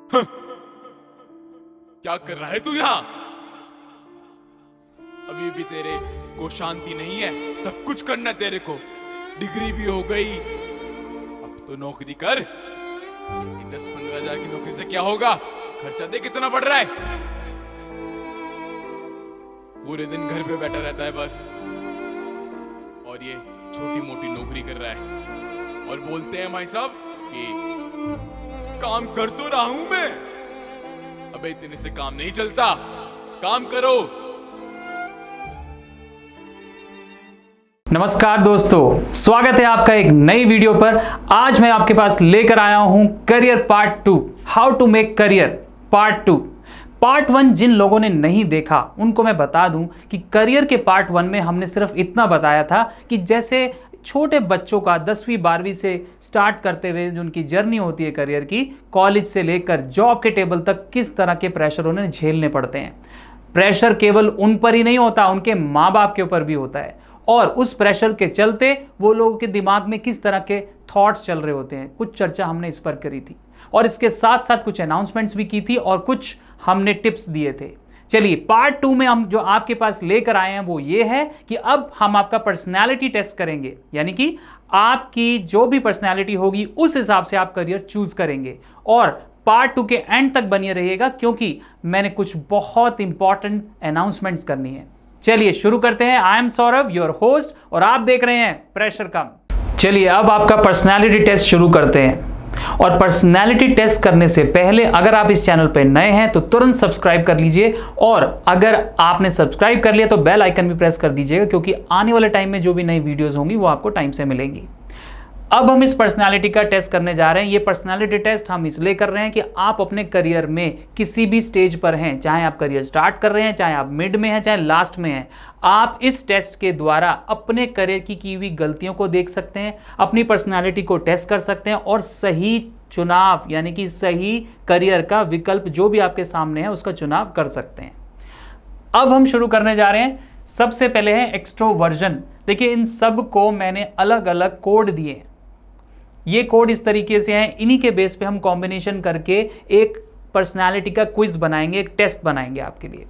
हं, क्या कर रहा है तू यहाँ? अभी भी तेरे को शांति नहीं है? सब कुछ करना तेरे को, डिग्री भी हो गई, अब तो नौकरी कर। 10-15 हजार की नौकरी से क्या होगा? खर्चा दे कितना बढ़ रहा है। पूरे दिन घर पे बैठा रहता है बस, और ये छोटी मोटी नौकरी कर रहा है और बोलते हैं भाई साहब कि काम कर तो रहा हूं मैं। अबे इतने से काम नहीं चलता, काम करो। नमस्कार दोस्तों, स्वागत है आपका एक नई वीडियो पर। आज मैं आपके पास लेकर आया हूं career part 2, how to make career part 2। Part 1 जिन लोगों ने नहीं देखा उनको मैं बता दूं कि करियर के पार्ट 1 में हमने सिर्फ इतना बताया था कि जैसे छोटे बच्चों का 10वीं 12वीं से स्टार्ट करते हुए जो उनकी जर्नी होती है करियर की, कॉलेज से लेकर जॉब के टेबल तक किस तरह के प्रेशर उन्हें झेलने पड़ते हैं। प्रेशर केवल उन पर ही नहीं होता, उनके माँ बाप के ऊपर भी होता है, और उस प्रेशर के चलते वो लोगों के दिमाग में किस तरह के थॉट्स चल रहे होते हैं। कुछ चर्चा हमने इस पर करी थी और इसके साथ साथ कुछ अनाउंसमेंट्स भी की थी और कुछ हमने टिप्स दिए थे। चलिए पार्ट 2 में हम जो आपके पास लेकर आए हैं वो ये है कि अब हम आपका पर्सनैलिटी टेस्ट करेंगे, यानी कि आपकी जो भी पर्सनैलिटी होगी उस हिसाब से आप करियर चूज करेंगे। और पार्ट 2 के एंड तक बनिए रहिएगा क्योंकि मैंने कुछ बहुत इंपॉर्टेंट अनाउंसमेंट्स करनी है। चलिए शुरू करते हैं। I am Saurabh, your host, और आप देख रहे हैं प्रेशर कम। चलिए अब आपका पर्सनैलिटी टेस्ट शुरू करते हैं। और पर्सनैलिटी टेस्ट करने से पहले अगर आप इस चैनल पर नए हैं तो तुरंत सब्सक्राइब कर लीजिए, और अगर आपने सब्सक्राइब कर लिया तो बेल आइकन भी प्रेस कर दीजिएगा क्योंकि आने वाले टाइम में जो भी नई वीडियोस होंगी वो आपको टाइम से मिलेंगी। अब हम इस पर्सनालिटी का टेस्ट करने जा रहे हैं। ये पर्सनालिटी टेस्ट हम इसलिए कर रहे हैं कि आप अपने करियर में किसी भी स्टेज पर हैं, चाहे आप करियर स्टार्ट कर रहे हैं, चाहे आप मिड में हैं, चाहे लास्ट में हैं, आप इस टेस्ट के द्वारा अपने करियर की हुई गलतियों को देख सकते हैं, अपनी पर्सनालिटी को टेस्ट कर सकते हैं और सही चुनाव यानी कि सही करियर का विकल्प जो भी आपके सामने है उसका चुनाव कर सकते हैं। अब हम शुरू करने जा रहे हैं। सबसे पहले है एक्सट्रोवर्जन। देखिए इन सब को मैंने अलग अलग कोड दिए। ये कोड इस तरीके से हैं, इन्हीं के बेस पे हम कॉम्बिनेशन करके एक पर्सनालिटी का क्विज बनाएंगे, एक टेस्ट बनाएंगे आपके लिए।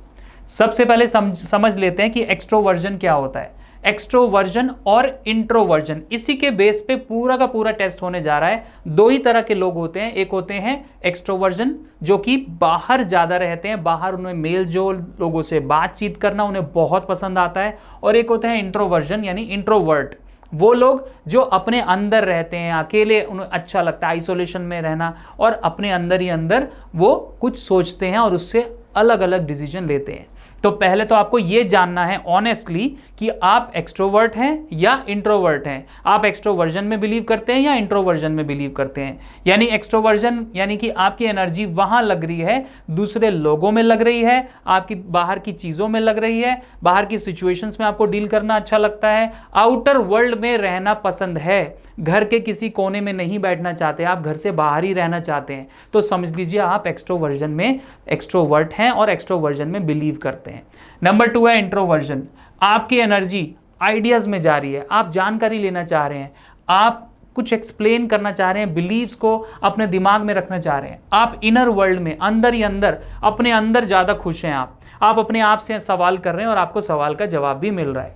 सबसे पहले समझ लेते हैं कि एक्सट्रोवर्जन क्या होता है। एक्सट्रोवर्जन और इंट्रोवर्जन, इसी के बेस पे पूरा का पूरा टेस्ट होने जा रहा है। दो ही तरह के लोग होते हैं, एक होते हैं एक्सट्रोवर्जन जो कि बाहर ज़्यादा रहते हैं, बाहर उन्हें मेल जोल लोगों से बातचीत करना उन्हें बहुत पसंद आता है, और एक होते हैं इंट्रोवर्जन यानी इंट्रोवर्ट, वो लोग जो अपने अंदर रहते हैं, अकेले उन्हें अच्छा लगता है आइसोलेशन में रहना, और अपने अंदर ही अंदर वो कुछ सोचते हैं और उससे अलग अलग डिसीजन लेते हैं। तो पहले तो आपको ये जानना है ऑनेस्टली कि आप एक्सट्रोवर्ट हैं या इंट्रोवर्ट हैं। आप एक्सट्रोवर्जन में बिलीव करते हैं या इंट्रोवर्जन में बिलीव करते हैं। यानी एक्सट्रोवर्जन यानी कि आपकी एनर्जी वहां लग रही है, दूसरे लोगों में लग रही है, आपकी बाहर की चीज़ों में लग रही है, बाहर की सिचुएशंस में आपको डील करना अच्छा लगता है, आउटर वर्ल्ड में रहना पसंद है, घर के किसी कोने में नहीं बैठना चाहते, आप घर से बाहर ही रहना चाहते हैं, तो समझ लीजिए आप एक्सट्रोवर्जन में एक्सट्रोवर्ट हैं और एक्सट्रोवर्जन में बिलीव करते हैं। नंबर 2 है इंट्रोवर्जन। आपकी एनर्जी आइडियाज में जा रही है, आप जानकारी लेना चाह रहे हैं, आप कुछ एक्सप्लेन करना चाह रहे हैं, बिलीव्स को अपने दिमाग में रखना चाह रहे हैं, आप इनर वर्ल्ड में अंदर ही अंदर अपने अंदर ज़्यादा खुश हैं। आप अपने आप से सवाल कर रहे हैं और आपको सवाल का जवाब भी मिल रहा है।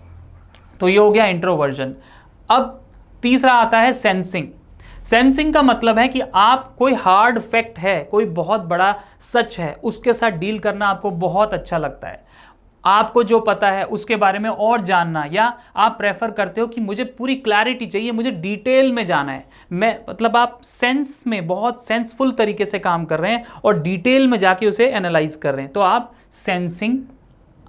तो ये हो गया इंट्रोवर्जन। अब तीसरा आता है सेंसिंग। सेंसिंग का मतलब है कि आप कोई हार्ड फैक्ट है, कोई बहुत बड़ा सच है, उसके साथ डील करना आपको बहुत अच्छा लगता है। आपको जो पता है उसके बारे में और जानना, या आप प्रेफर करते हो कि मुझे पूरी क्लैरिटी चाहिए, मुझे डिटेल में जाना है। मतलब आप सेंस में बहुत सेंसफुल तरीके से काम कर रहे हैं और डिटेल में जाके उसे एनालाइज कर रहे हैं, तो आप सेंसिंग,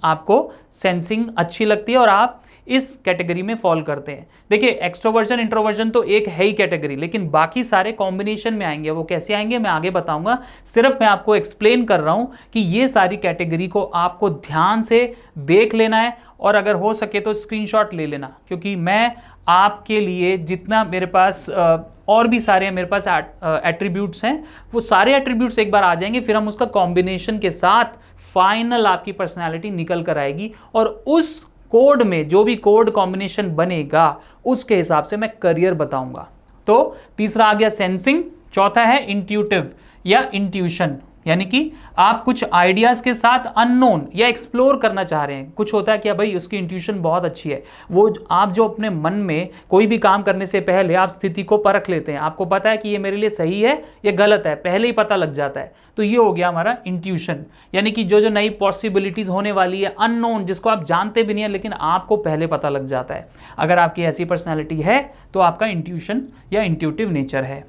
आपको सेंसिंग अच्छी लगती है और आप इस कैटेगरी में फॉल करते हैं। देखिए एक्सट्रोवर्जन इंट्रोवर्जन तो एक है ही कैटेगरी, लेकिन बाकी सारे कॉम्बिनेशन में आएंगे। वो कैसे आएंगे मैं आगे बताऊंगा, सिर्फ मैं आपको एक्सप्लेन कर रहा हूं कि ये सारी कैटेगरी को आपको ध्यान से देख लेना है, और अगर हो सके तो स्क्रीनशॉट ले लेना, क्योंकि मैं आपके लिए जितना मेरे पास और भी सारे मेरे पास एट्रीब्यूट्स हैं, वो सारे एट्रीब्यूट्स एक बार आ जाएंगे, फिर हम उसका कॉम्बिनेशन के साथ फाइनल आपकी पर्सनैलिटी निकल कर आएगी, और उस कोड में जो भी कोड कॉम्बिनेशन बनेगा उसके हिसाब से मैं करियर बताऊंगा। तो तीसरा आ गया सेंसिंग, चौथा है इंट्यूटिव, या इंट्यूशन, यानी कि आप कुछ आइडियाज़ के साथ अननोन या एक्सप्लोर करना चाह रहे हैं। कुछ होता है कि भाई उसकी इंट्यूशन बहुत अच्छी है, वो आप जो अपने मन में कोई भी काम करने से पहले आप स्थिति को परख लेते हैं, आपको पता है कि ये मेरे लिए सही है या गलत है, पहले ही पता लग जाता है। तो ये हो गया हमारा इंट्यूशन, यानी कि जो जो नई पॉसिबिलिटीज़ होने वाली है, अननोन, जिसको आप जानते भी नहीं है लेकिन आपको पहले पता लग जाता है। अगर आपकी ऐसी पर्सनैलिटी है तो आपका इंट्यूशन या इंट्यूटिव नेचर है।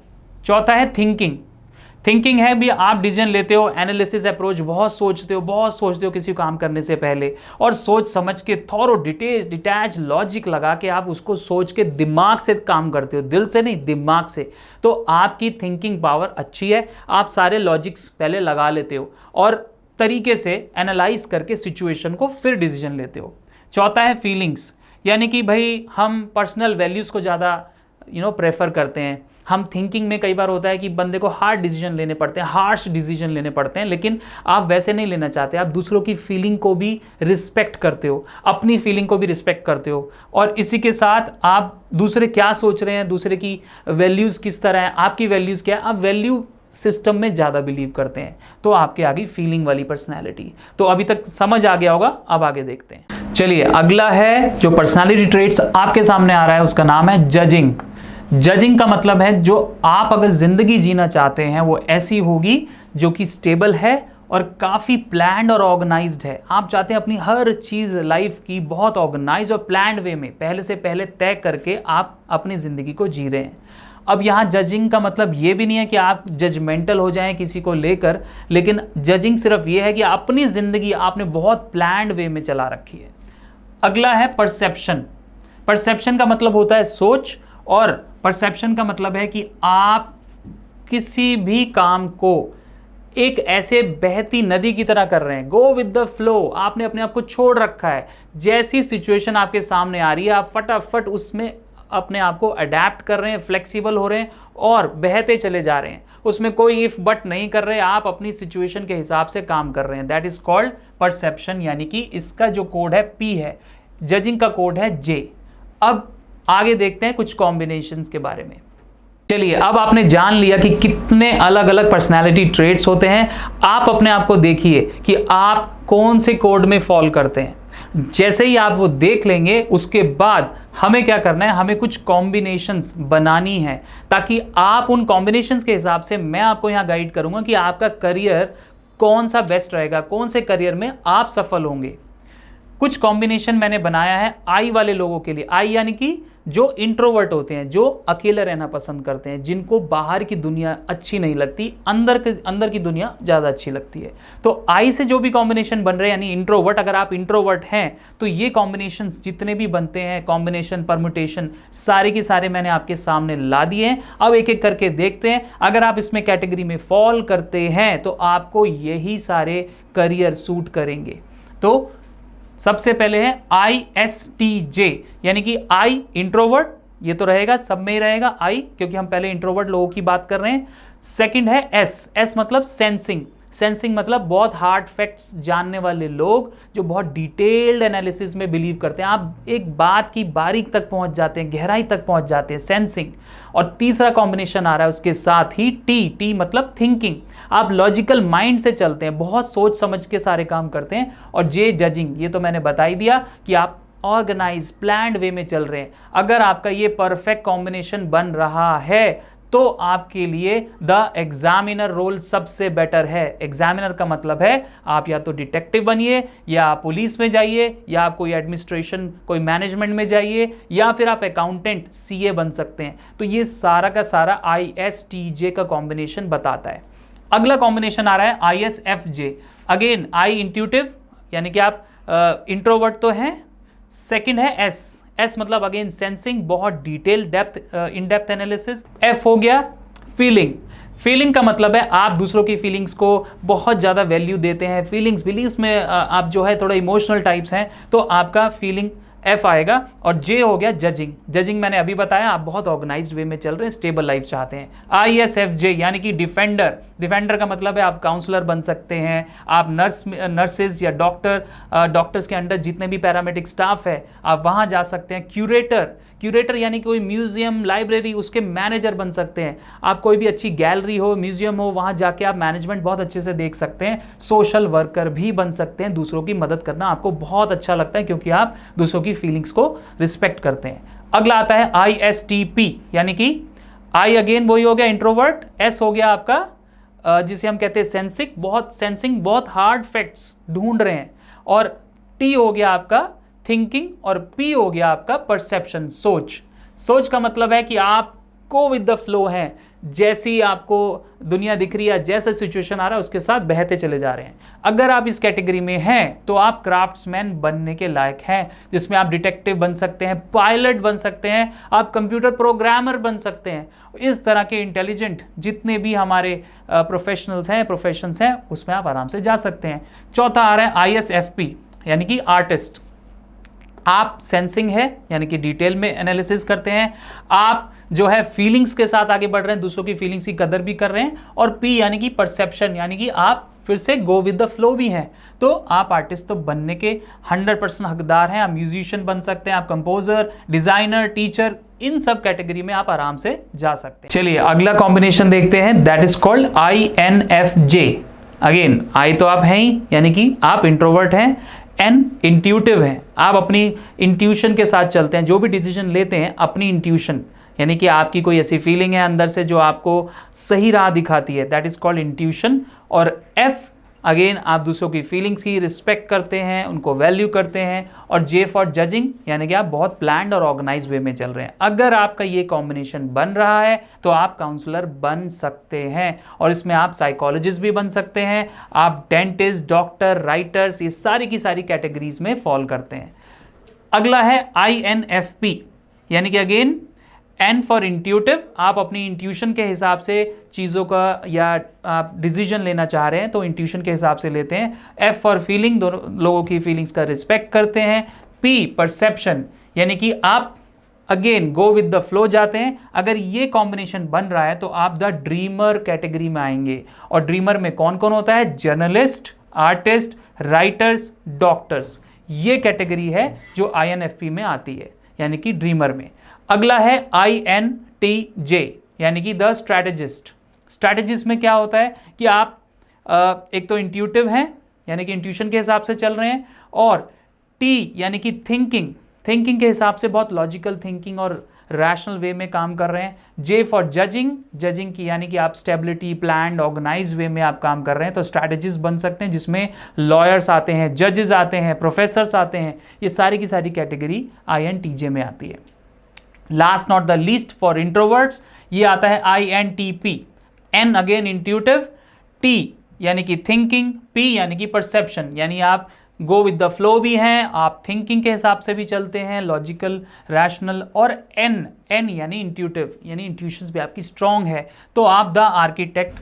चौथा है थिंकिंग। थिंकिंग है भी आप डिसीजन लेते हो, एनालिसिस अप्रोच, बहुत सोचते हो किसी काम करने से पहले, और सोच समझ के थॉरो डिटैच लॉजिक लगा के आप उसको सोच के दिमाग से काम करते हो, दिल से नहीं, दिमाग से। तो आपकी थिंकिंग पावर अच्छी है, आप सारे लॉजिक्स पहले लगा लेते हो और तरीके से एनालाइज करके सिचुएशन को फिर डिसीजन लेते हो। चौथा है फीलिंग्स, यानी कि भाई हम पर्सनल वैल्यूज़ को ज़्यादा प्रेफर करते हैं। हम थिंकिंग में कई बार होता है कि बंदे को हार्ड डिसीजन लेने पड़ते हैं, हार्श डिसीजन लेने पड़ते हैं, लेकिन आप वैसे नहीं लेना चाहते। आप दूसरों की फीलिंग को भी रिस्पेक्ट करते हो, अपनी फीलिंग को भी रिस्पेक्ट करते हो, और इसी के साथ आप दूसरे क्या सोच रहे हैं, दूसरे की वैल्यूज़ किस तरह है, आपकी वैल्यूज़ क्या है, आप वैल्यू सिस्टम में ज़्यादा बिलीव करते हैं। तो आपके आगे फीलिंग वाली पर्सनैलिटी। तो अभी तक समझ आ गया होगा, अब आगे देखते हैं। चलिए, अगला है जो पर्सनैलिटी ट्रेट्स आपके सामने आ रहा है, उसका नाम है जजिंग। जजिंग का मतलब है जो आप अगर जिंदगी जीना चाहते हैं वो ऐसी होगी जो कि स्टेबल है और काफ़ी प्लान्ड और ऑर्गेनाइज्ड है। आप चाहते हैं अपनी हर चीज़ लाइफ की बहुत ऑर्गेनाइज और प्लान्ड वे में पहले से पहले तय करके आप अपनी ज़िंदगी को जी रहे हैं। अब यहाँ जजिंग का मतलब ये भी नहीं है कि आप जजमेंटल हो जाएं किसी को लेकर, लेकिन जजिंग सिर्फ ये है कि अपनी ज़िंदगी आपने बहुत प्लान्ड वे में चला रखी है। अगला है परसेप्शन। परसेप्शन का मतलब होता है सोच, और परसेप्शन का मतलब है कि आप किसी भी काम को एक ऐसे बहती नदी की तरह कर रहे हैं, गो विद द फ्लो। आपने अपने आप को छोड़ रखा है, जैसी सिचुएशन आपके सामने आ रही है आप फटाफट उसमें अपने आप को अडेप्ट कर रहे हैं, फ्लेक्सिबल हो रहे हैं और बहते चले जा रहे हैं। उसमें कोई इफ बट नहीं कर रहे, आप अपनी सिचुएशन के हिसाब से काम कर रहे हैं। दैट इज कॉल्ड परसेप्शन, यानी कि इसका जो कोड है P है, जजिंग का कोड है J। अब आगे देखते हैं कुछ कॉम्बिनेशंस के बारे में। चलिए, अब आपने जान लिया कि कितने अलग अलग पर्सनालिटी ट्रेट्स होते हैं। आप अपने आप को देखिए कि आप कौन से कोड में फॉल करते हैं। जैसे ही आप वो देख लेंगे, उसके बाद हमें क्या करना है, हमें कुछ कॉम्बिनेशंस बनानी है, ताकि आप उन कॉम्बिनेशंस के हिसाब से मैं आपको यहाँ गाइड करूँगा कि आपका करियर कौन सा बेस्ट रहेगा, कौन से करियर में आप सफल होंगे। कुछ कॉम्बिनेशन मैंने बनाया है आई वाले लोगों के लिए। आई यानी कि जो इंट्रोवर्ट होते हैं, जो अकेले रहना पसंद करते हैं, जिनको बाहर की दुनिया अच्छी नहीं लगती, अंदर की दुनिया ज़्यादा अच्छी लगती है। तो आई से जो भी कॉम्बिनेशन बन रहे हैं, यानी इंट्रोवर्ट, अगर आप इंट्रोवर्ट हैं तो ये कॉम्बिनेशन जितने भी बनते हैं, कॉम्बिनेशन, परम्यूटेशन, सारे के सारे मैंने आपके सामने ला दिए हैं। अब एक एक करके देखते हैं। अगर आप इसमें कैटेगरी में फॉल करते हैं तो आपको यही सारे करियर सूट करेंगे। तो सबसे पहले है ISTJ, यानी कि आई इंट्रोवर्ट, ये तो रहेगा, सब में ही रहेगा आई, क्योंकि हम पहले इंट्रोवर्ट लोगों की बात कर रहे हैं। सेकंड है S मतलब सेंसिंग। सेंसिंग मतलब बहुत हार्ड फैक्ट्स जानने वाले लोग, जो बहुत डिटेल्ड एनालिसिस में बिलीव करते हैं। आप एक बात की बारीक तक पहुंच जाते हैं, गहराई तक पहुंच जाते हैं, सेंसिंग। और तीसरा कॉम्बिनेशन आ रहा है उसके साथ ही T मतलब थिंकिंग। आप लॉजिकल माइंड से चलते हैं, बहुत सोच समझ के सारे काम करते हैं। और J जजिंग, ये तो मैंने बता ही दिया कि आप ऑर्गेनाइज प्लान्ड वे में चल रहे हैं। अगर आपका ये परफेक्ट कॉम्बिनेशन बन रहा है तो आपके लिए द एग्जामिनर रोल सबसे बेटर है। एग्जामिनर का मतलब है आप या तो डिटेक्टिव बनिए, या आप पुलिस में जाइए, या आप कोई एडमिनिस्ट्रेशन, कोई मैनेजमेंट में जाइए, या फिर आप अकाउंटेंट, CA बन सकते हैं। तो ये सारा का सारा ISTJ का कॉम्बिनेशन बताता है। अगला कॉम्बिनेशन आ रहा है ISFJ। अगेन आई इंट्यूटिव, यानी कि आप इंट्रोवर्ट तो हैं। सेकंड है S मतलब अगेन सेंसिंग, बहुत detail depth, in depth analysis. F हो गया फीलिंग। फीलिंग का मतलब है आप दूसरों की फीलिंग्स को बहुत ज़्यादा वैल्यू देते हैं, फीलिंग्स बिलीव्स में आप जो है थोड़ा इमोशनल टाइप्स हैं, तो आपका फीलिंग F आएगा। और J हो गया जजिंग। जजिंग मैंने अभी बताया, आप बहुत ऑर्गेनाइज्ड वे में चल रहे हैं, स्टेबल लाइफ चाहते हैं। ISFJ यानी कि डिफेंडर। डिफेंडर का मतलब है आप काउंसलर बन सकते हैं, आप नर्सेज या डॉक्टर्स के अंडर जितने भी पैरामेडिक स्टाफ है आप वहाँ जा सकते हैं। क्यूरेटर, क्यूरेटर यानी कोई म्यूजियम, लाइब्रेरी, उसके मैनेजर बन सकते हैं। आप कोई भी अच्छी गैलरी हो, म्यूजियम हो, वहाँ जाके आप मैनेजमेंट बहुत अच्छे से देख सकते हैं। सोशल वर्कर भी बन सकते हैं, दूसरों की मदद करना आपको बहुत अच्छा लगता है क्योंकि आप दूसरों की फीलिंग्स को रिस्पेक्ट करते हैं। अगला आता है ISTP, यानी कि आई अगेन वही हो गया इंट्रोवर्ट, एस हो गया आपका जिसे हम कहते हैं सेंसिंग, बहुत हार्ड फैक्ट्स ढूंढ रहे हैं, और टी हो गया आपका थिंकिंग, और पी हो गया आपका परसेप्शन, सोच का मतलब है कि आप गो विद द फ्लो हैं, जैसी आपको दुनिया दिख रही है, जैसा सिचुएशन आ रहा है उसके साथ बहते चले जा रहे हैं। अगर आप इस कैटेगरी में हैं तो आप क्राफ्ट्समैन बनने के लायक हैं, जिसमें आप डिटेक्टिव बन सकते हैं, पायलट बन सकते हैं, आप कंप्यूटर प्रोग्रामर बन सकते हैं। इस तरह के इंटेलिजेंट जितने भी हमारे प्रोफेशंस हैं उसमें आप आराम से जा सकते हैं। चौथा आ रहा है ISFP, यानी कि आर्टिस्ट। आप सेंसिंग है यानी कि डिटेल में एनालिसिस करते हैं, आप जो है फीलिंग्स के साथ आगे बढ़ रहे हैं, दूसरों की फीलिंग्स की कदर भी कर रहे हैं, और पी यानी कि परसेप्शन, यानी कि आप फिर से गो विद द फ्लो भी हैं। तो आप आर्टिस्ट तो बनने के 100% हकदार हैं। आप म्यूजिशियन बन सकते हैं, आप कंपोजर, डिजाइनर, टीचर, इन सब कैटेगरी में आप आराम से जा सकते हैं। चलिए अगला कॉम्बिनेशन देखते हैं, that is called INFJ। Again I तो आप हैं ही, यानी कि आप इंट्रोवर्ट हैं, एन इंट्यूटिव है, आप अपनी इंट्यूशन के साथ चलते हैं, जो भी डिसीजन लेते हैं अपनी इंट्यूशन, यानी कि आपकी कोई ऐसी फीलिंग है अंदर से जो आपको सही राह दिखाती है, दैट इज कॉल्ड इंट्यूशन। और एफ अगेन आप दूसरों की फीलिंग्स की रिस्पेक्ट करते हैं, उनको वैल्यू करते हैं। और जे फॉर जजिंग, यानी कि आप बहुत प्लान्ड और ऑर्गेनाइज वे में चल रहे हैं। अगर आपका ये कॉम्बिनेशन बन रहा है तो आप काउंसलर बन सकते हैं, और इसमें आप साइकोलॉजिस्ट भी बन सकते हैं, आप डेंटिस्ट, डॉक्टर, राइटर्स, ये सारी की सारी कैटेगरीज में फॉल करते हैं। अगला है INFP, यानी कि अगेन एन फॉर इंट्यूटिव, आप अपनी इंट्यूशन के हिसाब से चीज़ों का या आप डिसीजन लेना चाह रहे हैं तो इंट्यूशन के हिसाब से लेते हैं। एफ फॉर फीलिंग, दोनों लोगों की फीलिंग्स का रिस्पेक्ट करते हैं। पी परसेप्शन, यानी कि आप again go with the flow जाते हैं। अगर ये कॉम्बिनेशन बन रहा है तो आप द ड्रीमर कैटेगरी में आएंगे। और ड्रीमर में कौन कौन होता है? जर्नलिस्ट, आर्टिस्ट, राइटर्स, डॉक्टर्स, ये कैटेगरी है जो INFP में आती है, यानी कि ड्रीमर में। अगला है INTJ, यानी कि द स्ट्रैटेजिस्ट। स्ट्रैटेजिस्ट में क्या होता है कि आप एक तो इंट्यूटिव हैं, यानी कि इंट्यूशन के हिसाब से चल रहे हैं, और टी यानी कि थिंकिंग के हिसाब से बहुत लॉजिकल थिंकिंग और रैशनल वे में काम कर रहे हैं। जे फॉर जजिंग की, यानी कि आप स्टेबिलिटी, प्लान्ड, ऑर्गेनाइज वे में आप काम कर रहे हैं, तो स्ट्रैटेजिस्ट बन सकते हैं, जिसमें लॉयर्स आते हैं, जजेस आते हैं, प्रोफेसर्स आते हैं। ये सारी की सारी कैटेगरी INTJ में आती है। Last not the least for introverts, ये आता है INTP। N again intuitive, T यानी कि थिंकिंग, पी यानी कि परसेप्शन, यानी आप गो विद द फ्लो भी हैं, आप थिंकिंग के हिसाब से भी चलते हैं, लॉजिकल, रैशनल। और एन यानी इंट्यूटिव, यानी इंट्यूशंस भी आपकी स्ट्रॉन्ग है, तो आप द आर्किटेक्ट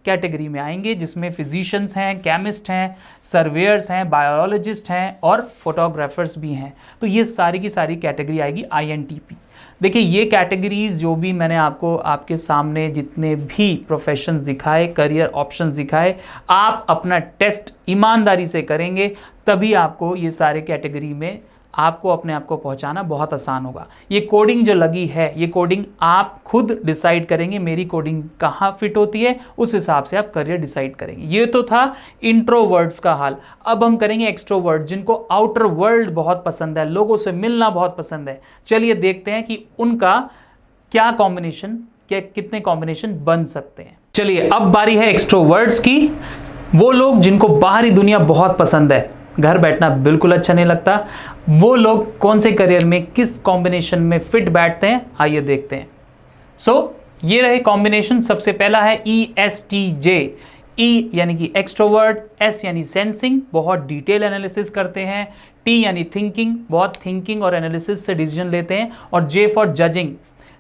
कैटेगरी में आएंगे, जिसमें फिजिशियंस हैं, केमिस्ट हैं, सर्वेयर्स हैं, बायोलॉजिस्ट हैं, और फोटोग्राफर्स भी हैं। तो ये सारी की सारी कैटेगरी आएगी INTP। देखिए ये कैटेगरीज जो भी मैंने आपको आपके सामने जितने भी प्रोफेशंस दिखाए, करियर ऑप्शंस दिखाए, आप अपना टेस्ट ईमानदारी से करेंगे तभी आपको ये सारे कैटेगरी में आपको अपने आप को पहुंचाना बहुत आसान होगा। ये कोडिंग जो लगी है, ये कोडिंग आप खुद डिसाइड करेंगे मेरी कोडिंग कहाँ फिट होती है, उस हिसाब से आप करियर डिसाइड करेंगे। ये तो था इंट्रोवर्ट्स का हाल। अब हम करेंगे एक्सट्रोवर्ट, जिनको आउटर वर्ल्ड बहुत पसंद है, लोगों से मिलना बहुत पसंद है। चलिए देखते हैं कि उनका क्या कॉम्बिनेशन, कितने कॉम्बिनेशन बन सकते हैं। चलिए अब बारी है एक्सट्रोवर्ट्स की। वो लोग जिनको बाहरी दुनिया बहुत पसंद है, घर बैठना बिल्कुल अच्छा नहीं लगता, वो लोग कौन से करियर में किस कॉम्बिनेशन में फिट बैठते हैं, आइए देखते हैं। ये रहे कॉम्बिनेशन। सबसे पहला है ESTJ। E यानी कि एक्सट्रोवर्ट, S यानी सेंसिंग, बहुत डिटेल एनालिसिस करते हैं, T यानी थिंकिंग, बहुत थिंकिंग और एनालिसिस से डिसीजन लेते हैं, और J फॉर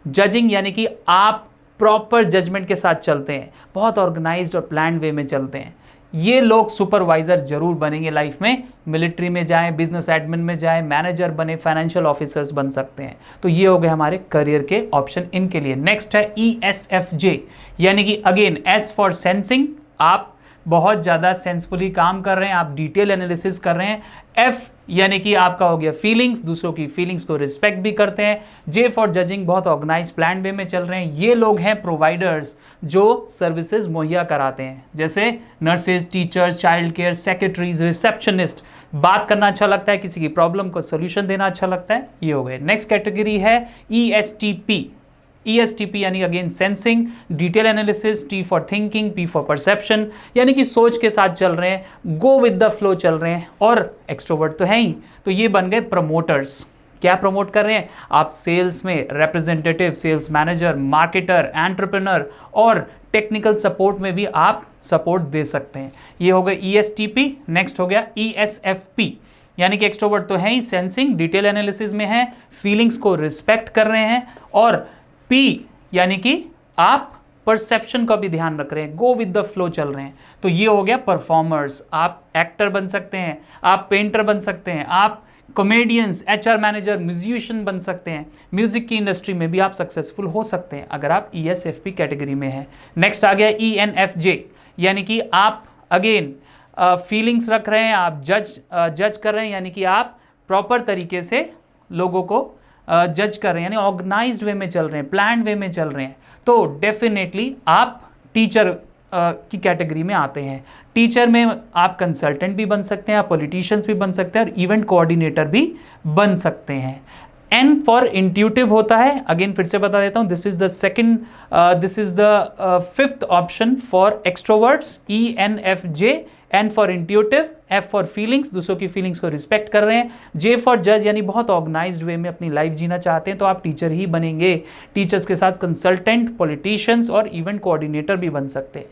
जजिंग यानी कि आप प्रॉपर जजमेंट के साथ चलते हैं, बहुत ऑर्गेनाइज्ड और प्लान्ड वे में चलते हैं। ये लोग सुपरवाइजर जरूर बनेंगे लाइफ में, मिलिट्री में जाएं, बिजनेस एडमिन में जाएं, मैनेजर बने, फाइनेंशियल ऑफिसर्स बन सकते हैं। तो ये हो गए हमारे करियर के ऑप्शन इनके लिए। नेक्स्ट है ESFJ, यानी कि अगेन S फॉर सेंसिंग, आप बहुत ज़्यादा सेंसफुली काम कर रहे हैं, आप डिटेल एनालिसिस कर रहे हैं। एफ यानी कि आपका हो गया फीलिंग्स, दूसरों की फीलिंग्स को रिस्पेक्ट भी करते हैं। जे फॉर जजिंग, बहुत ऑर्गेनाइज प्लान वे में चल रहे हैं। ये लोग हैं प्रोवाइडर्स जो सर्विसेज मुहैया कराते हैं, जैसे nurses, teachers, child care, secretaries, receptionist. बात करना अच्छा लगता है, किसी की प्रॉब्लम को सोल्यूशन देना अच्छा लगता है, ये हो गए। नेक्स्ट कैटेगरी है ESTP। ESTP यानी again sensing, detail analysis, T for thinking, P for perception, यानी कि सोच के साथ चल रहे हैं, गो विद द फ्लो चल रहे हैं, और एक्सट्रोवर्ट तो है ही, तो ये बन गए प्रमोटर्स। क्या प्रमोट कर रहे हैं आप? सेल्स में representative, sales manager, marketer, entrepreneur और टेक्निकल सपोर्ट में भी आप सपोर्ट दे सकते हैं। ये हो गए ESTP। नेक्स्ट हो गया ESFP, यानी कि एक्सट्रोवर्ट तो है ही, सेंसिंग, डिटेल एनालिसिस में है, फीलिंग्स को रिस्पेक्ट कर रहे हैं, और P यानी कि आप परसेप्शन का भी ध्यान रख रहे हैं, गो विद द फ्लो चल रहे हैं। तो ये हो गया परफॉर्मर्स। आप एक्टर बन सकते हैं, आप पेंटर बन सकते हैं, आप कॉमेडियंस, HR मैनेजर, म्यूजिशियन बन सकते हैं। म्यूजिक की इंडस्ट्री में भी आप सक्सेसफुल हो सकते हैं अगर आप ESFP कैटेगरी में हैं। नेक्स्ट आ गया ENFJ, यानी कि आप अगेन फीलिंग्स रख रहे हैं, आप जज कर रहे हैं, यानी कि आप प्रॉपर तरीके से लोगों को जज कर रहे हैं, यानी ऑर्गेनाइज्ड वे में चल रहे हैं, प्लान वे में चल रहे हैं। तो डेफिनेटली आप टीचर की कैटेगरी में आते हैं। टीचर में आप कंसल्टेंट भी बन सकते हैं, आप पॉलिटिशियंस भी बन सकते हैं, और इवेंट कोऑर्डिनेटर भी बन सकते हैं। N फॉर इंट्यूटिव होता है, अगेन फिर से बता देता हूं, this is the fifth option for extroverts, ENFJ। N for intuitive, F for feelings, दूसरों की फीलिंग्स को रिस्पेक्ट कर रहे हैं। J फॉर जज, यानी बहुत ऑर्गेनाइज्ड वे में अपनी लाइफ जीना चाहते हैं, तो आप टीचर ही बनेंगे। टीचर्स के साथ कंसल्टेंट, पॉलिटिशियंस और इवेंट कोऑर्डिनेटर भी बन सकते हैं।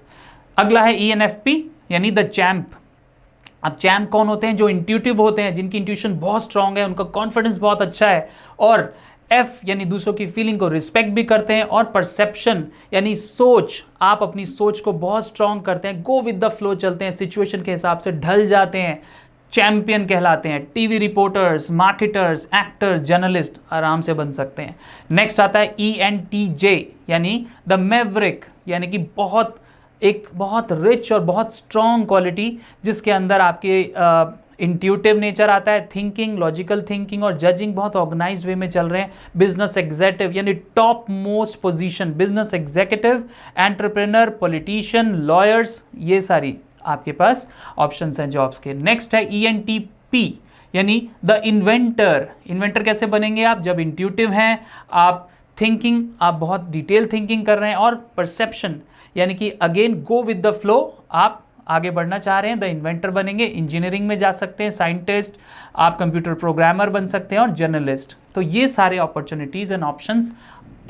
अगला है ENFP, यानी द चैम्प। अब चैम्प कौन होते हैं? जो इंट्यूटिव होते हैं, जिनकी इंट्यूशन बहुत स्ट्रांग है, उनका कॉन्फिडेंस बहुत अच्छा है, और F यानी दूसरों की फीलिंग को रिस्पेक्ट भी करते हैं, और परसेप्शन यानी सोच, आप अपनी सोच को बहुत स्ट्रांग करते हैं, गो विद द फ्लो चलते हैं, सिचुएशन के हिसाब से ढल जाते हैं, चैंपियन कहलाते हैं। TV reporters, marketers, actors, journalist आराम से बन सकते हैं। नेक्स्ट आता है ENTJ, यानी द मैवरिक, यानी कि बहुत रिच और बहुत स्ट्रॉन्ग क्वालिटी, जिसके अंदर आपके इंट्यूटिव नेचर आता है, थिंकिंग, लॉजिकल थिंकिंग और जजिंग, बहुत ऑर्गेनाइज्ड वे में चल रहे हैं। बिजनेस एग्जीक्यूटिव यानी top most position, business executive, entrepreneur, politician, lawyers, ये सारी आपके पास ऑप्शंस हैं जॉब्स के। नेक्स्ट है ENTP, यानी द इन्वेंटर। इन्वेंटर कैसे बनेंगे आप? जब इंट्यूटिव हैं, आप थिंकिंग, आप बहुत डिटेल थिंकिंग कर रहे हैं, और परसेप्शन यानी कि again go with the flow, आप आगे बढ़ना चाह रहे हैं, द इन्वेंटर बनेंगे। इंजीनियरिंग में जा सकते हैं, साइंटिस्ट, आप कंप्यूटर प्रोग्रामर बन सकते हैं, और जर्नलिस्ट। तो ये सारे अपॉर्चुनिटीज एंड ऑप्शंस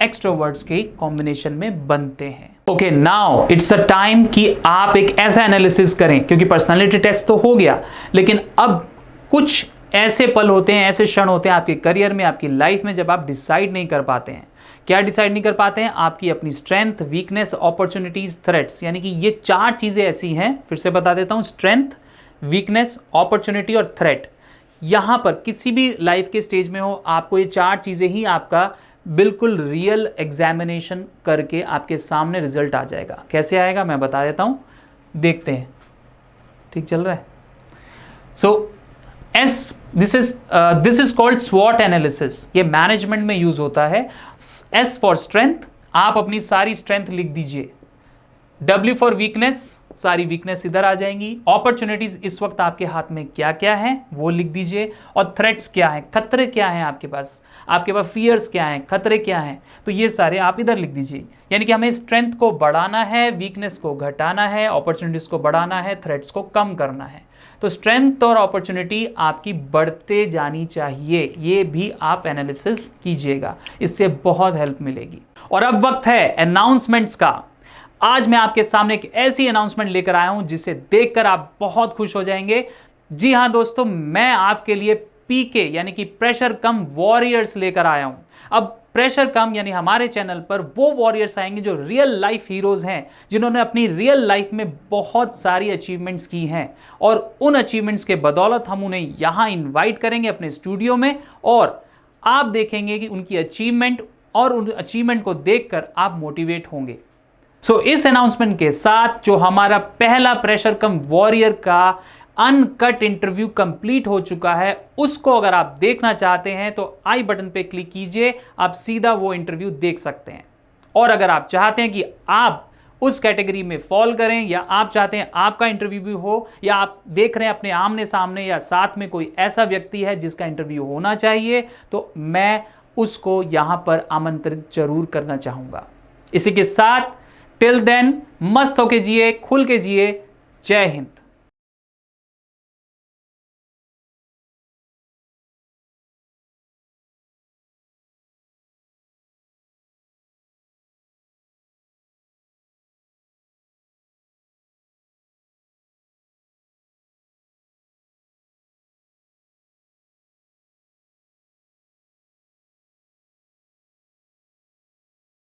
एक्सट्रोवर्ट्स के कॉम्बिनेशन में बनते हैं। Okay, now it's a time कि आप एक ऐसा एनालिसिस करें, क्योंकि पर्सनालिटी टेस्ट तो हो गया, लेकिन अब कुछ ऐसे पल होते हैं, ऐसे क्षण होते हैं आपके करियर में, आपकी लाइफ में, जब आप डिसाइड नहीं कर पाते हैं। क्या डिसाइड नहीं कर पाते हैं? आपकी अपनी स्ट्रेंथ, वीकनेस, अपॉर्चुनिटीज, थ्रेट्स, यानी कि ये 4 चीजें ऐसी हैं, फिर से बता देता हूं, स्ट्रेंथ, वीकनेस, अपॉर्चुनिटी और थ्रेट। यहां पर किसी भी लाइफ के स्टेज में हो, आपको ये 4 चीजें ही आपका बिल्कुल रियल एग्जामिनेशन करके आपके सामने रिजल्ट आ जाएगा। कैसे आएगा मैं बता देता हूं, देखते हैं। ठीक चल रहा है? So this is called SWOT analysis. ये मैनेजमेंट में यूज होता है। S फॉर स्ट्रेंथ, आप अपनी सारी स्ट्रेंथ लिख दीजिए। W फॉर वीकनेस, सारी वीकनेस इधर आ जाएंगी। अपॉर्चुनिटीज इस वक्त आपके हाथ में क्या क्या है वो लिख दीजिए, और थ्रेट्स क्या है, खतरे क्या हैं आपके पास फियर्स क्या हैं, खतरे क्या हैं, तो ये सारे आप इधर लिख दीजिए। यानी कि हमें स्ट्रेंथ को बढ़ाना है, वीकनेस को घटाना है, अपॉर्चुनिटीज को बढ़ाना है, थ्रेट्स को कम करना है। तो स्ट्रेंथ और अपॉर्चुनिटी आपकी बढ़ते जानी चाहिए, ये भी आप एनालिसिस कीजिएगा, इससे बहुत हेल्प मिलेगी। और अब वक्त है अनाउंसमेंट्स का। आज मैं आपके सामने एक ऐसी अनाउंसमेंट लेकर आया हूं जिसे देखकर आप बहुत खुश हो जाएंगे। जी हां दोस्तों, मैं आपके लिए PK यानी कि प्रेशर कम वॉरियर्स लेकर आया हूं। अब प्रेशर कम यानी हमारे चैनल पर वो वॉरियर्स आएंगे जो रियल लाइफ हीरोज हैं, जिन्होंने अपनी रियल लाइफ में बहुत सारी अचीवमेंट्स की हैं, और उन अचीवमेंट्स के बदौलत हम उन्हें यहां इनवाइट करेंगे अपने स्टूडियो में, और आप देखेंगे कि उनकी अचीवमेंट, और उन अचीवमेंट को देखकर आप मोटिवेट होंगे। सो इस अनाउंसमेंट के साथ जो हमारा पहला प्रेशर कम वॉरियर का अनकट इंटरव्यू कंप्लीट हो चुका है, उसको अगर आप देखना चाहते हैं तो आई बटन पे क्लिक कीजिए, आप सीधा वो इंटरव्यू देख सकते हैं। और अगर आप चाहते हैं कि आप उस कैटेगरी में फॉल करें, या आप चाहते हैं आपका इंटरव्यू भी हो, या आप देख रहे हैं अपने आमने सामने या साथ में कोई ऐसा व्यक्ति है जिसका इंटरव्यू होना चाहिए, तो मैं उसको यहां पर आमंत्रित जरूर करना चाहूंगा। इसी के साथ टिल देन मस्त होके जिए, खुल के जिए। जय हिंद।